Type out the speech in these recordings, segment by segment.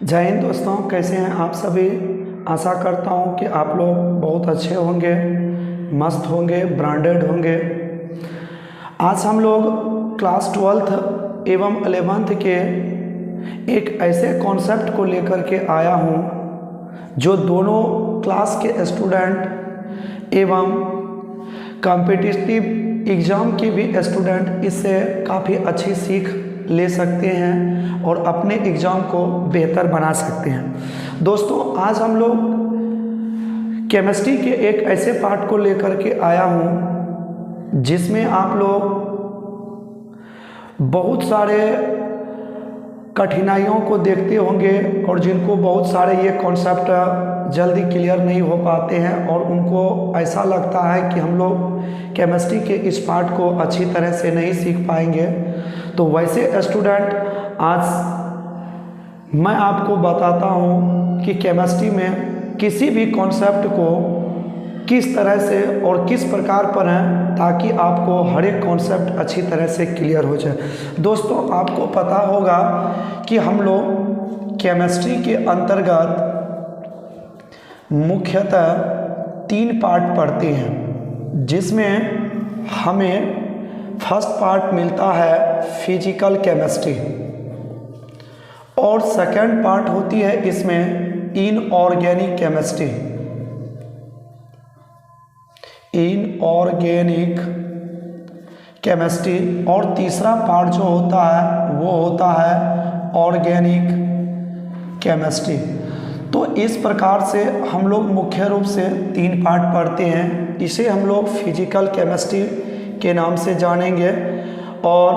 जय हिंद दोस्तों, कैसे हैं आप सभी। आशा करता हूं कि आप लोग बहुत अच्छे होंगे, मस्त होंगे, ब्रांडेड होंगे। आज हम लोग क्लास 12th एवं 11th के एक ऐसे कॉन्सेप्ट को लेकर के आया हूं जो दोनों क्लास के स्टूडेंट एवं कॉम्पिटिटिव एग्ज़ाम के भी स्टूडेंट इससे काफ़ी अच्छी सीख ले सकते हैं और अपने एग्ज़ाम को बेहतर बना सकते हैं। दोस्तों, आज हम लोग केमिस्ट्री के एक ऐसे पार्ट को लेकर के आया हूँ जिसमें आप लोग बहुत सारे कठिनाइयों को देखते होंगे और जिनको बहुत सारे ये कॉन्सेप्ट जल्दी क्लियर नहीं हो पाते हैं और उनको ऐसा लगता है कि हम लोग केमिस्ट्री के इस पार्ट को अच्छी तरह से नहीं सीख पाएंगे। तो वैसे स्टूडेंट, आज मैं आपको बताता हूँ कि केमिस्ट्री में किसी भी कॉन्सेप्ट को किस तरह से और किस प्रकार पर है ताकि आपको हर एक कॉन्सेप्ट अच्छी तरह से क्लियर हो जाए। दोस्तों, आपको पता होगा कि हम लोग केमिस्ट्री के अंतर्गत मुख्यतः 3 पार्ट पढ़ते हैं, जिसमें हमें फर्स्ट पार्ट मिलता है फिजिकल केमिस्ट्री और सेकंड पार्ट होती है इसमें इनऑर्गेनिक केमिस्ट्री। इनऑर्गेनिक केमिस्ट्री और तीसरा पार्ट जो होता है वो होता है ऑर्गेनिक केमिस्ट्री। तो इस प्रकार से हम लोग मुख्य रूप से 3 पार्ट पढ़ते हैं। इसे हम लोग फिजिकल केमिस्ट्री के नाम से जानेंगे और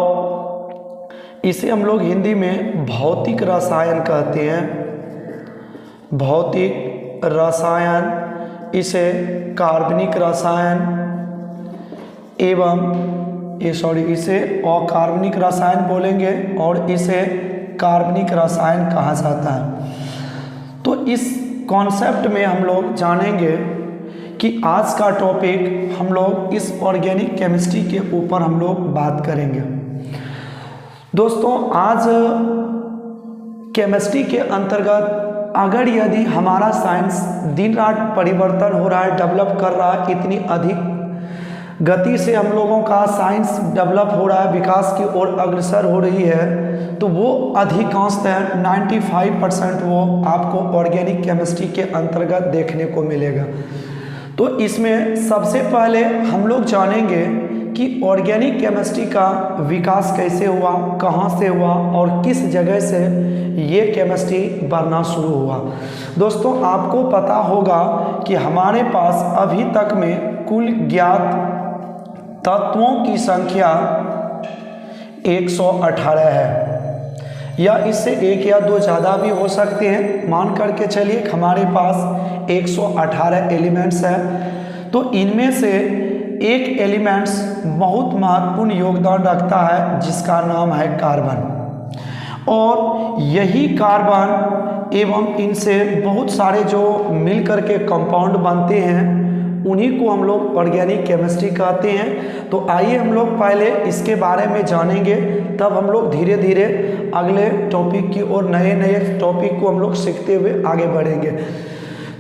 इसे हम लोग हिंदी में भौतिक रसायन कहते हैं। भौतिक रसायन, इसे कार्बनिक रसायन एवं इसे अकार्बनिक रसायन बोलेंगे और इसे कार्बनिक रसायन कहा जाता है। तो इस कॉन्सेप्ट में हम लोग जानेंगे कि आज का टॉपिक हम लोग इस ऑर्गेनिक केमिस्ट्री के ऊपर हम लोग बात करेंगे। दोस्तों, आज केमिस्ट्री के अंतर्गत अगर यदि हमारा साइंस दिन रात परिवर्तन हो रहा है, डेवलप कर रहा है, इतनी अधिक गति से हम लोगों का साइंस डेवलप हो रहा है, विकास की ओर अग्रसर हो रही है, तो वो अधिकांशतः 95% वो आपको ऑर्गेनिक केमिस्ट्री के अंतर्गत देखने को मिलेगा। तो इसमें सबसे पहले हम लोग जानेंगे कि ऑर्गेनिक केमिस्ट्री का विकास कैसे हुआ, कहाँ से हुआ और किस जगह से ये केमिस्ट्री बढ़ना शुरू हुआ। दोस्तों, आपको पता होगा कि हमारे पास अभी तक में कुल ज्ञात तत्वों की संख्या 118 है, या इससे 1 या 2 ज़्यादा भी हो सकते हैं। मान करके चलिए हमारे पास 118 एलिमेंट्स हैं। तो इनमें से एक एलिमेंट्स बहुत महत्वपूर्ण योगदान रखता है जिसका नाम है कार्बन, और यही कार्बन एवं इनसे बहुत सारे जो मिल करके कंपाउंड बनते हैं उन्हीं को हम लोग ऑर्गेनिक केमिस्ट्री कहते हैं। तो आइए हम लोग पहले इसके बारे में जानेंगे, तब हम लोग धीरे धीरे अगले टॉपिक की और नए नए टॉपिक को हम लोग सीखते हुए आगे बढ़ेंगे।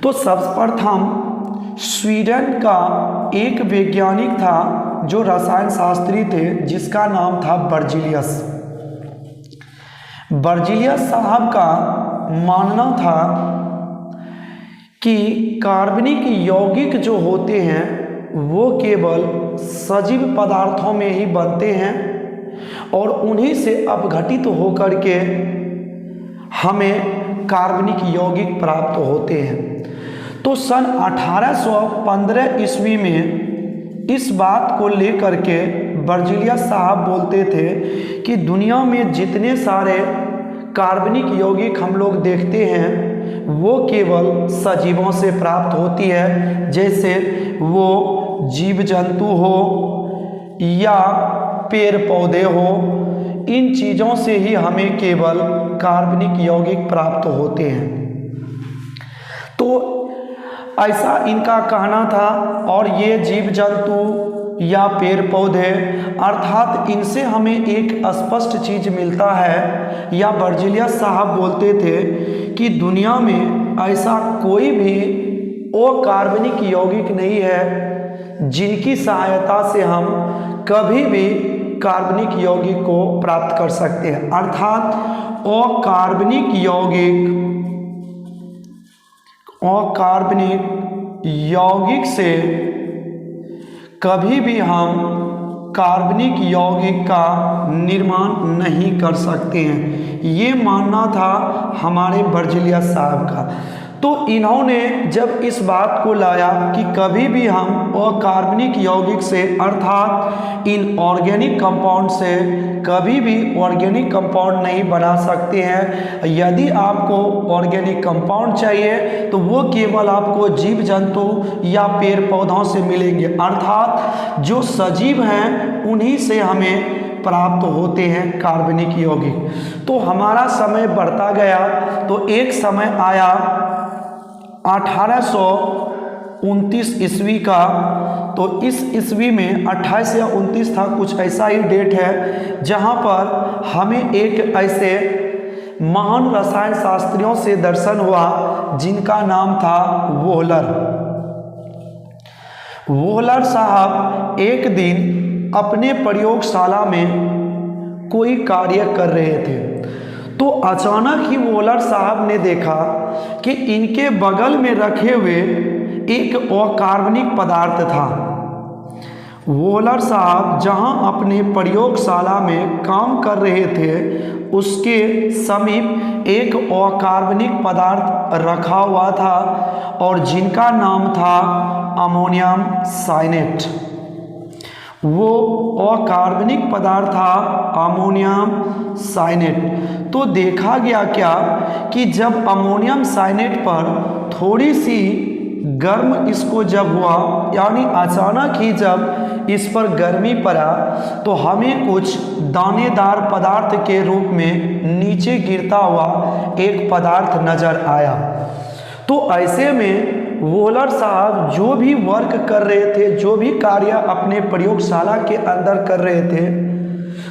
तो सर्वप्रथम स्वीडन का एक वैज्ञानिक था जो रसायन शास्त्री थे, जिसका नाम था बर्जीलियस। बर्जीलियस साहब का मानना था कि कार्बनिक यौगिक जो होते हैं वो केवल सजीव पदार्थों में ही बनते हैं और उन्हीं से अपघटित होकर के हमें कार्बनिक यौगिक प्राप्त होते हैं। तो सन 1815 ईस्वी में इस बात को लेकर के बर्जीलियस साहब बोलते थे कि दुनिया में जितने सारे कार्बनिक यौगिक हम लोग देखते हैं वो केवल सजीवों से प्राप्त होती है, जैसे वो जीव जंतु हो या पेड़ पौधे हो, इन चीज़ों से ही हमें केवल कार्बनिक यौगिक प्राप्त होते हैं। तो ऐसा इनका कहना था और ये जीव जंतु या पेड़ पौधे, अर्थात इनसे हमें एक स्पष्ट चीज मिलता है, या बर्जिलियस साहब बोलते थे कि दुनिया में ऐसा कोई भी अकार्बनिक यौगिक नहीं है जिनकी सहायता से हम कभी भी कार्बनिक यौगिक को प्राप्त कर सकते हैं। अर्थात अकार्बनिक यौगिक से कभी भी हम कार्बनिक यौगिक का निर्माण नहीं कर सकते हैं, ये मानना था हमारे बर्जिलियस साहब का। तो इन्होंने जब इस बात को लाया कि कभी भी हम अकार्बनिक यौगिक से अर्थात इन ऑर्गेनिक कंपाउंड से कभी भी ऑर्गेनिक कंपाउंड नहीं बना सकते हैं। यदि आपको ऑर्गेनिक कंपाउंड चाहिए तो वो केवल आपको जीव जंतु या पेड़ पौधों से मिलेंगे, अर्थात जो सजीव हैं उन्हीं से हमें प्राप्त होते हैं कार्बनिक यौगिक। तो हमारा समय बढ़ता गया, तो एक समय आया 1829 ईस्वी का। तो इस ईस्वी में 28 या 29 था, कुछ ऐसा ही डेट है, जहां पर हमें एक ऐसे महान रसायन शास्त्रियों से दर्शन हुआ जिनका नाम था वोहलर साहब एक दिन अपने प्रयोगशाला में कोई कार्य कर रहे थे, तो अचानक ही वोहलर साहब ने देखा कि इनके बगल में रखे हुए एक अकार्बनिक पदार्थ था। वोहलर साहब जहां अपने प्रयोगशाला में काम कर रहे थे उसके समीप एक अकार्बनिक पदार्थ रखा हुआ था और जिनका नाम था अमोनियम साइनेट। वो अकार्बनिक पदार्थ था अमोनियम साइनेट। तो देखा गया क्या कि जब अमोनियम साइनेट पर थोड़ी सी गर्म इसको जब हुआ, यानी अचानक ही जब इस पर गर्मी पड़ा, तो हमें कुछ दानेदार पदार्थ के रूप में नीचे गिरता हुआ एक पदार्थ नजर आया। तो ऐसे में वोहलर साहब जो भी वर्क कर रहे थे, जो भी कार्य अपने प्रयोगशाला के अंदर कर रहे थे,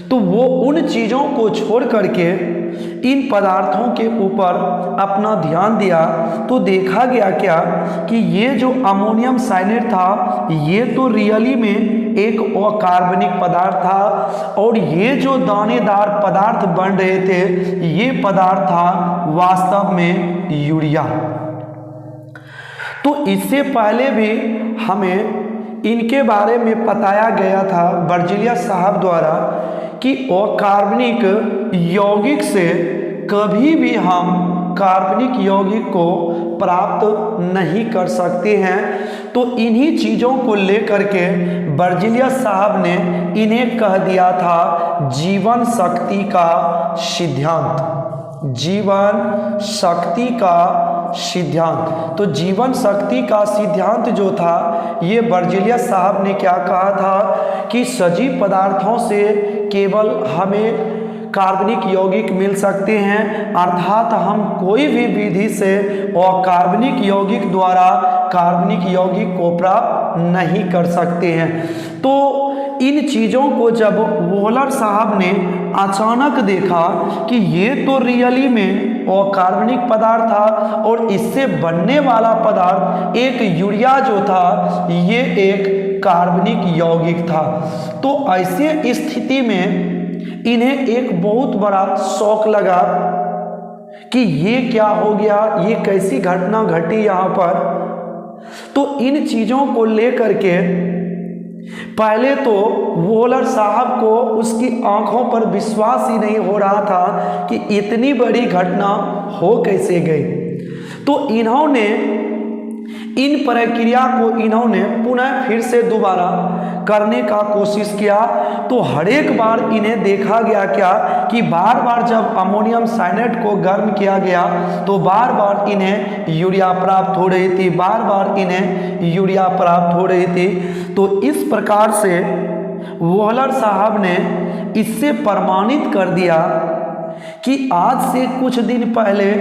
तो वो उन चीज़ों को छोड़ करके इन पदार्थों के ऊपर अपना ध्यान दिया। तो देखा गया क्या कि ये जो अमोनियम साइनेट था ये तो रियली में एक अकार्बनिक पदार्थ था, और ये जो दानेदार पदार्थ बन रहे थे ये पदार्थ था वास्तव में यूरिया। तो इससे पहले भी हमें इनके बारे में बताया गया था बर्जिलियस साहब द्वारा कि अकार्बनिक यौगिक से कभी भी हम कार्बनिक यौगिक को प्राप्त नहीं कर सकते हैं। तो इन्हीं चीज़ों को लेकर के बर्जिलियस साहब ने इन्हें कह दिया था जीवन शक्ति का सिद्धांत। जीवन शक्ति का सिद्धांत। तो जीवन शक्ति का सिद्धांत जो था ये बर्जिलियस साहब ने क्या कहा था कि सजीव पदार्थों से केवल हमें कार्बनिक यौगिक मिल सकते हैं, अर्थात हम कोई भी विधि से अकार्बनिक यौगिक द्वारा कार्बनिक यौगिक को प्राप्त नहीं कर सकते हैं। तो इन चीज़ों को जब वोहलर साहब ने अचानक देखा कि ये तो रियली में अकार्बनिक पदार्थ था और इससे बनने वाला पदार्थ एक यूरिया जो था ये एक कार्बनिक यौगिक था। तो ऐसे स्थिति में इन्हें एक बहुत बड़ा शौक लगा कि ये क्या हो गया, ये कैसी घटना घटी यहाँ पर। तो इन चीज़ों को लेकर के पहले तो वोहलर साहब को उसकी आंखों पर विश्वास ही नहीं हो रहा था कि इतनी बड़ी घटना हो कैसे गई। तो इन्होंने इन प्रक्रिया को इन्होंने पुनः फिर से दोबारा करने का कोशिश किया। तो हर एक बार इन्हें देखा गया क्या कि बार बार जब अमोनियम साइनेट को गर्म किया गया तो बार बार इन्हें यूरिया प्राप्त हो रही थी, बार बार इन्हें यूरिया प्राप्त हो रही थी। तो इस प्रकार से वोहलर साहब ने इससे प्रमाणित कर दिया कि आज से कुछ दिन पहले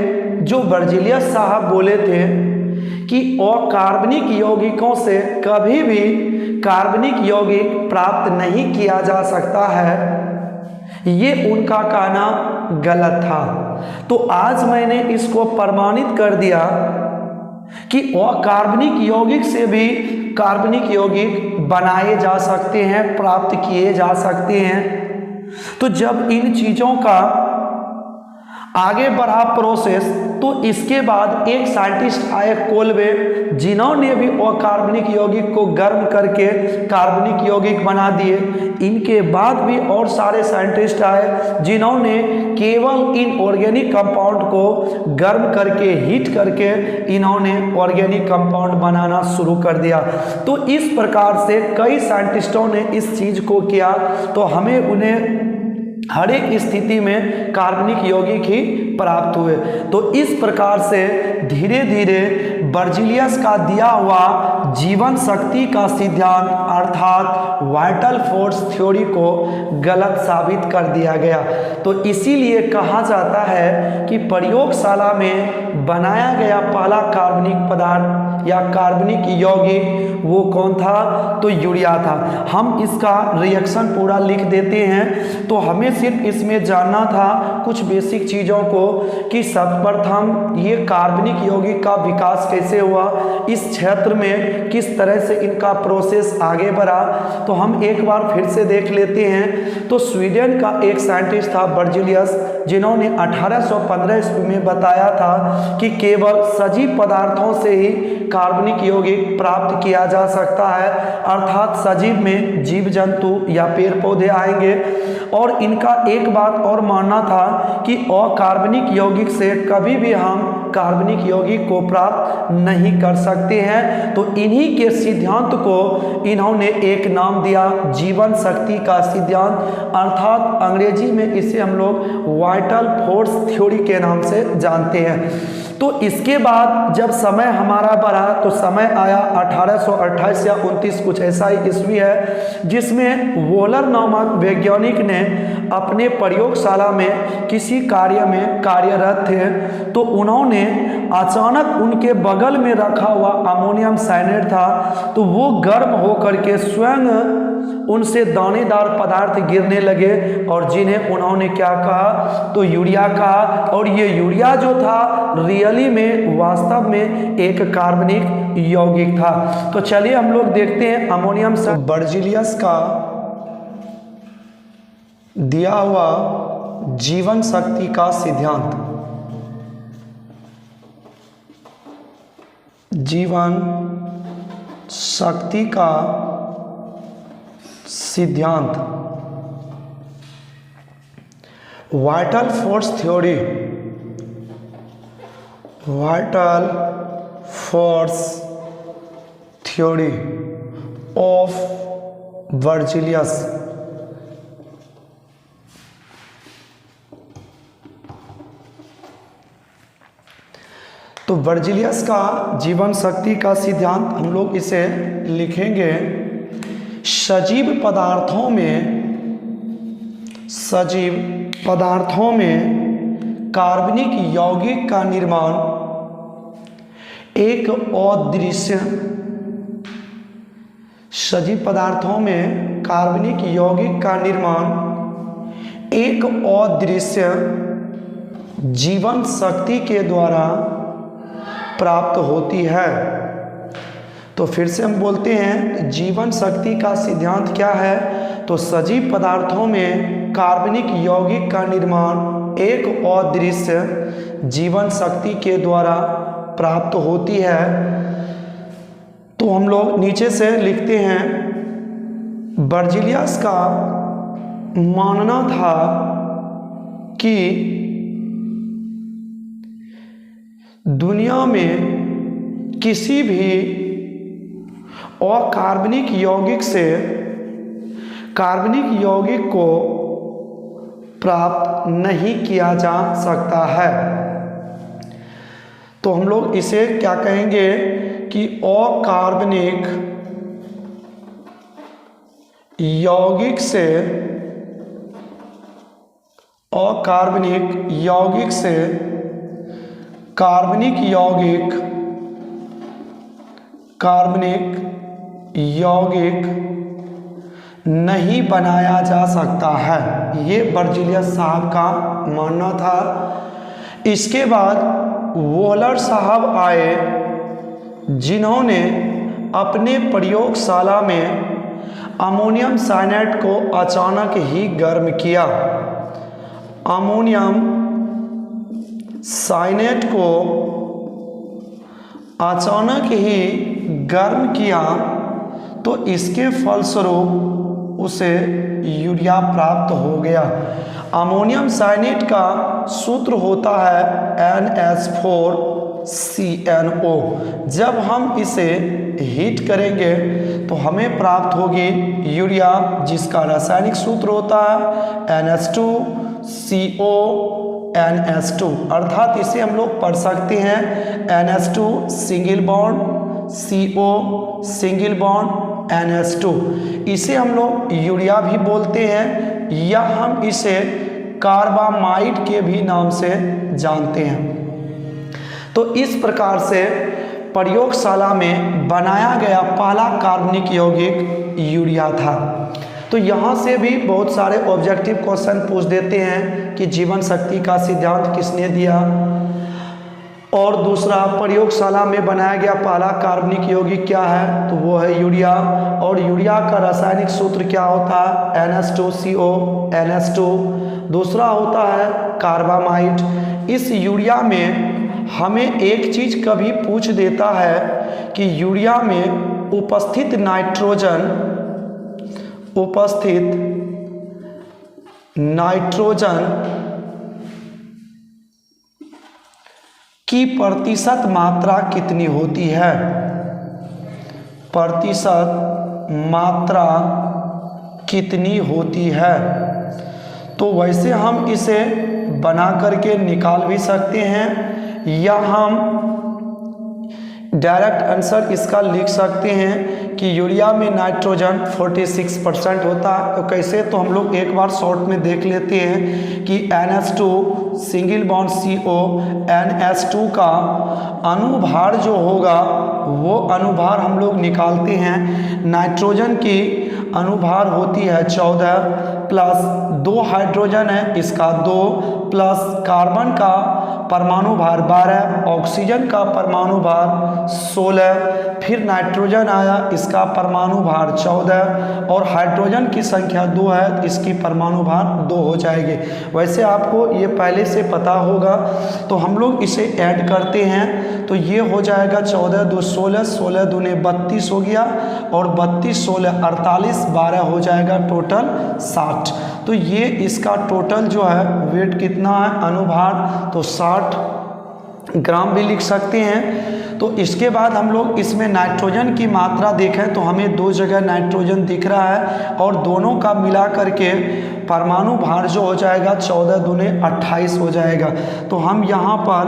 जो बर्जिलियस साहब बोले थे कि अकार्बनिक यौगिकों से कभी भी कार्बनिक यौगिक प्राप्त नहीं किया जा सकता है, ये उनका कहना गलत था। तो आज मैंने इसको प्रमाणित कर दिया कि अकार्बनिक यौगिक से भी कार्बनिक यौगिक बनाए जा सकते हैं, प्राप्त किए जा सकते हैं। तो जब इन चीज़ों का आगे बढ़ा प्रोसेस, तो इसके बाद एक साइंटिस्ट आए कोल्बे, जिन्होंने भी अकार्बनिक यौगिक को गर्म करके कार्बनिक यौगिक बना दिए। इनके बाद भी और सारे साइंटिस्ट आए जिन्होंने केवल इन ऑर्गेनिक कंपाउंड को गर्म करके हीट करके इन्होंने ऑर्गेनिक कंपाउंड बनाना शुरू कर दिया। तो इस प्रकार से कई साइंटिस्टों ने इस चीज़ को किया, तो हमें उन्हें हर एक स्थिति में कार्बनिक यौगिक ही प्राप्त हुए। तो इस प्रकार से धीरे धीरे बर्जीलियस का दिया हुआ जीवन शक्ति का सिद्धांत अर्थात वाइटल फोर्स थ्योरी को गलत साबित कर दिया गया। तो इसीलिए कहा जाता है कि प्रयोगशाला में बनाया गया पहला कार्बनिक पदार्थ या कार्बनिक यौगिक वो कौन था? तो यूरिया था। हम इसका रिएक्शन पूरा लिख देते हैं। तो हमें सिर्फ इसमें जानना था कुछ बेसिक चीज़ों को कि सर्वप्रथम ये कार्बनिक यौगिक का विकास कैसे हुआ, इस क्षेत्र में किस तरह से इनका प्रोसेस आगे बढ़ा। तो हम एक बार फिर से देख लेते हैं। तो स्वीडन का एक साइंटिस्ट था बर्जीलियस, जिन्होंने 1815 ईस्वी में बताया था कि केवल सजीव पदार्थों से ही कार्बनिक यौगिक प्राप्त किया जा सकता है, अर्थात सजीव में जीव जंतु या पेड़ पौधे आएंगे। और इनका एक बात और मानना था कि अकार्बनिक यौगिक से कभी भी हम कार्बनिक यौगिक को प्राप्त नहीं कर सकते हैं। तो इन्हीं के सिद्धांत को इन्होंने एक नाम दिया जीवन शक्ति का सिद्धांत, अर्थात अंग्रेजी में इसे हम लोग वाइटल फोर्स थ्योरी के नाम से जानते हैं। तो इसके बाद जब समय हमारा बढ़ा तो समय आया 1828 या 29 कुछ ऐसा ही ईस्वी है, जिसमें वोलर नामक वैज्ञानिक ने अपने प्रयोगशाला में किसी कार्य में कार्यरत थे। तो उन्होंने अचानक उनके बगल में रखा हुआ अमोनियम साइनेट था, तो वो गर्म होकर के स्वयं उनसे दानेदार पदार्थ गिरने लगे और जिन्हें उन्होंने क्या कहा? तो यूरिया कहा। और ये यूरिया जो था रियली में वास्तव में एक कार्बनिक यौगिक था। तो चलिए हम लोग देखते हैं अमोनियम से बर्जीलियस का दिया हुआ जीवन शक्ति का सिद्धांत। जीवन शक्ति का सिद्धांत, vital force theory, vital force theory of Berzelius. तो बर्जीलियस का जीवन शक्ति का सिद्धांत हम लोग इसे लिखेंगे सजीव पदार्थों में कार्बनिक यौगिक का निर्माण एक अदृश्य, सजीव पदार्थों में कार्बनिक यौगिक का निर्माण एक अदृश्य जीवन शक्ति के द्वारा प्राप्त होती है। तो फिर से हम बोलते हैं जीवन शक्ति का सिद्धांत क्या है? तो सजीव पदार्थों में कार्बनिक यौगिक का निर्माण एक अदृश्य जीवन शक्ति के द्वारा प्राप्त होती है। तो हम लोग नीचे से लिखते हैं बर्जीलियस का मानना था कि दुनिया में किसी भी अकार्बनिक यौगिक से कार्बनिक यौगिक को प्राप्त नहीं किया जा सकता है। तो हम लोग इसे क्या कहेंगे कि अकार्बनिक यौगिक से कार्बनिक यौगिक नहीं बनाया जा सकता है, ये बर्ज़िलियस साहब का मानना था। इसके बाद वोहलर साहब आए, जिन्होंने अपने प्रयोगशाला में अमोनियम साइनाइड को अचानक ही गर्म किया। अमोनियम साइनाइड को अचानक ही गर्म किया तो इसके फलस्वरूप उसे यूरिया प्राप्त हो गया। अमोनियम साइनाइड का सूत्र होता है NH4CnO। जब हम इसे हीट करेंगे तो हमें प्राप्त होगी यूरिया, जिसका रासायनिक सूत्र होता है NH2CONH2, अर्थात इसे हम लोग पढ़ सकते हैं NH2 single bond CO single bond NH2। इसे हम लोग यूरिया भी बोलते हैं या हम इसे कार्बामाइड के भी नाम से जानते हैं। तो इस प्रकार से प्रयोगशाला में बनाया गया पहला कार्बनिक यौगिक यूरिया था। तो यहाँ से भी बहुत सारे ऑब्जेक्टिव क्वेश्चन पूछ देते हैं कि जीवन शक्ति का सिद्धांत किसने दिया, और दूसरा प्रयोगशाला में बनाया गया पहला कार्बनिक यौगिक क्या है, तो वो है यूरिया। और यूरिया का रासायनिक सूत्र क्या होता है NH2CONH2। दूसरा होता है कार्बामाइड। इस यूरिया में हमें एक चीज़ कभी पूछ देता है कि यूरिया में उपस्थित नाइट्रोजन की प्रतिशत मात्रा कितनी होती है, प्रतिशत मात्रा कितनी होती है। तो वैसे हम इसे बना करके निकाल भी सकते हैं या हम डायरेक्ट आंसर इसका लिख सकते हैं कि यूरिया में नाइट्रोजन 46% होता है। तो कैसे, तो हम लोग एक बार शॉर्ट में देख लेते हैं कि NH2 single bond CO NH2 का अनुभार जो होगा वो अनुभार हम लोग निकालते हैं। नाइट्रोजन की अनुभार होती है 14 प्लस 2 हाइड्रोजन है इसका 2 प्लस कार्बन का परमाणु भार 12, ऑक्सीजन का परमाणु भार 16, फिर नाइट्रोजन आया इसका परमाणु भार 14 और हाइड्रोजन की संख्या 2 है, इसकी परमाणु भार 2 हो जाएगी। वैसे आपको ये पहले से पता होगा, तो हम लोग इसे ऐड करते हैं तो ये हो जाएगा 14 2 16, 16 दूने 32 हो गया और 32 16 48, 12 हो जाएगा टोटल 60। तो ये इसका टोटल जो है वेट कितना है अनुभार, तो 60 ग्राम भी लिख सकते हैं। तो इसके बाद हम लोग इसमें नाइट्रोजन की मात्रा देखें तो हमें 2 जगह नाइट्रोजन दिख रहा है और दोनों का मिला करके परमाणु भार जो हो जाएगा 14 दूने 28 हो जाएगा। तो हम यहाँ पर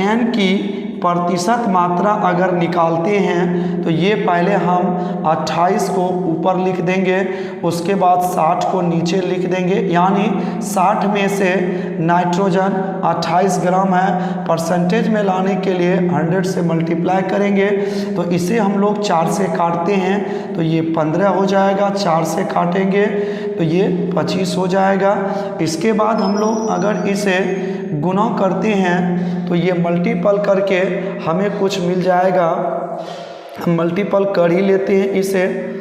N की प्रतिशत मात्रा अगर निकालते हैं तो ये पहले हम 28 को ऊपर लिख देंगे, उसके बाद 60 को नीचे लिख देंगे, यानी 60 में से नाइट्रोजन 28 ग्राम है। परसेंटेज में लाने के लिए 100 से मल्टीप्लाई करेंगे तो इसे हम लोग 4 से काटते हैं तो ये 15 हो जाएगा, 4 से काटेंगे तो ये 25 हो जाएगा। इसके बाद हम लोग अगर इसे गुना करते हैं तो ये मल्टीपल करके हमें कुछ मिल जाएगा, हम मल्टीपल कर ही लेते हैं इसे।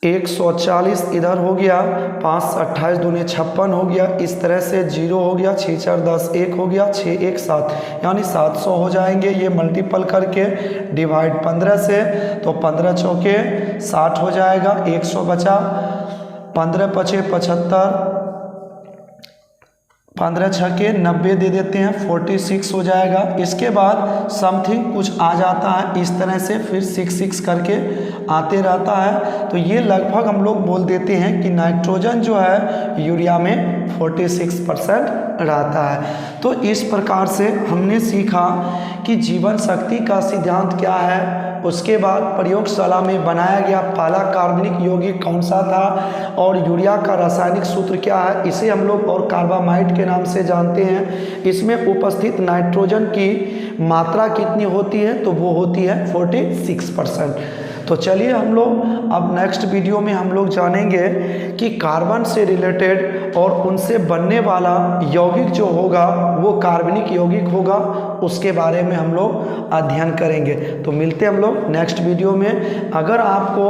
140 इधर हो गया, 5 28 दूने 56 हो गया, इस तरह से 0 हो गया, 6 4 10 1 हो गया, 6 1 7 यानी 700 हो जाएंगे। ये मल्टीपल करके डिवाइड 15 से तो 15 चौके 60 हो जाएगा, 100 बचा, 15 पचे 75, 15 छके 90 दे देते हैं, 46 हो जाएगा। इसके बाद समथिंग कुछ आ जाता है इस तरह से, फिर 6 6 करके आते रहता है। तो ये लगभग हम लोग बोल देते हैं कि नाइट्रोजन जो है यूरिया में 46% रहता है। तो इस प्रकार से हमने सीखा कि जीवन शक्ति का सिद्धांत क्या है, उसके बाद प्रयोगशाला में बनाया गया पहला कार्बनिक यौगिक कौन सा था, और यूरिया का रासायनिक सूत्र क्या है, इसे हम लोग और कार्बामाइड के नाम से जानते हैं। इसमें उपस्थित नाइट्रोजन की मात्रा कितनी होती है, तो वो होती है 46%। तो चलिए हम लोग अब नेक्स्ट वीडियो में हम लोग जानेंगे कि कार्बन से रिलेटेड और उनसे बनने वाला यौगिक जो होगा वो कार्बनिक यौगिक होगा, उसके बारे में हम लोग अध्ययन करेंगे। तो मिलते हैं हम लोग नेक्स्ट वीडियो में। अगर आपको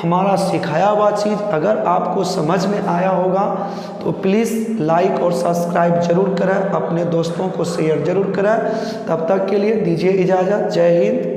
हमारा सिखाया हुआ चीज़ अगर आपको समझ में आया होगा तो प्लीज़ लाइक और सब्सक्राइब जरूर करें, अपने दोस्तों को शेयर जरूर करें। तब तक के लिए दीजिए इजाज़त। जय हिंद,